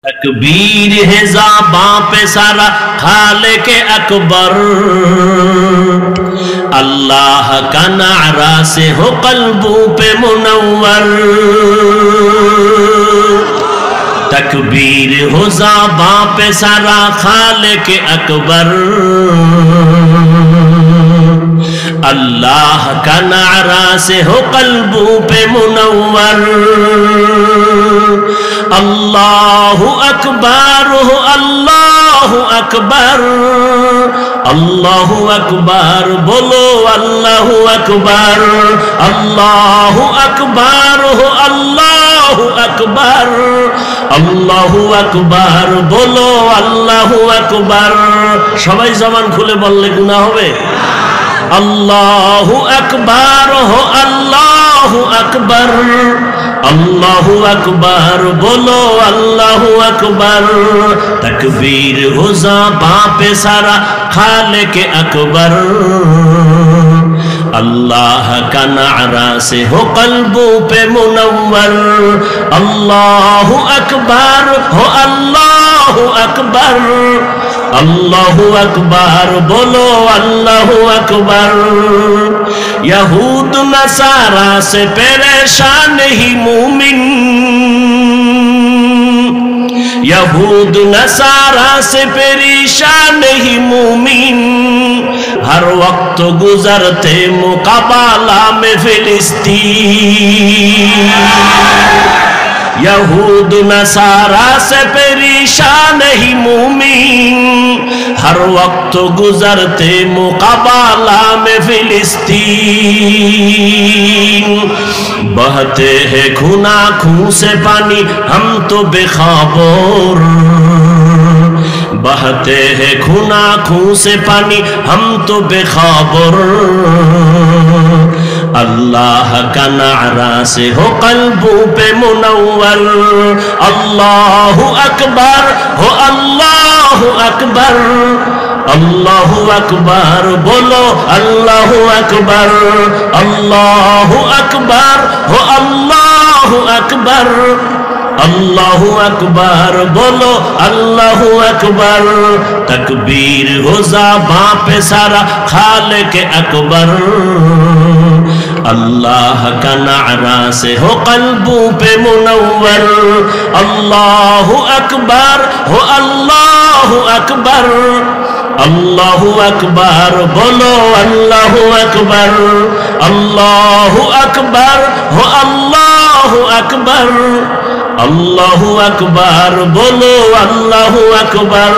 तकबीर है ज़बां पे सारा खालिक़े अकबर, अल्लाह का नारा से हो क़ल्बों पे मुनव्वर। तकबीर हो ज़बां पे सारा खालिक़े अकबर, अल्लाह का नारा से हो क़ल्बों पे मुनव्वर। अल्लाहु अकबर हो अल्लाहु अकबर, अल्लाहु अकबर बोलो अल्लाहु अकबर। अल्लाहु अकबर हो अल्लाहु अकबर, अल्लाहु अकबर बोलो अल्लाहु अकबर। सबाई जबान खुले बोलले गुनाह होबे। अल्लाहु अकबर हो अल्लाहु अकबर, अल्लाहु अकबर बोलो अल्लाहु अकबर। तकबीर हो ज़बां पे सारा खालिक़े अकबर, अल्लाह का नारा से हो क़ल्बों पे मुनव्वर। अल्लाहु अकबर हो अल्लाहु अकबर, अल्लाहु अकबर बोलो अल्लाहु अकबर। यहूद नसारा से परेशान ही मूमिन, यहूद नसारा से परेशान ही मूमिन, हर वक्त गुजरते मुकाबला में फिलिस्तीन। यहूद नसारा से परेशान ही मूमिन, हर वक्त गुजरते मुकाबला में फिलिस्तीन। बहते हैं खून आँखों से पानी हम तो बेखबर, बहते हैं खून आँखों से पानी हम तो बेखबर। अल्लाह का नारा से हो क़ल्बों पे मुनव्वर। अल्लाहु अकबर हो अल्लाहु अकबर, अल्लाहु अकबर बोलो अल्लाहु अकबर। अल्लाहु अकबर हो अल्लाहु अकबर, अल्लाहु अकबर बोलो अल्लाहु अकबर। तकबीर हो ज़बां पे सारा खालिक़े अकबर, अल्लाह का नारा से हो क़ल्बों पे मुनव्वर। अल्लाहु अकबर हो अल्लाहु अकबर, अल्लाहु अकबर बोलो अल्लाहु अकबर। अल्लाहु अकबर हो अल्लाहु अकबर, अल्लाहु अकबर बोलो अल्लाहु अकबर।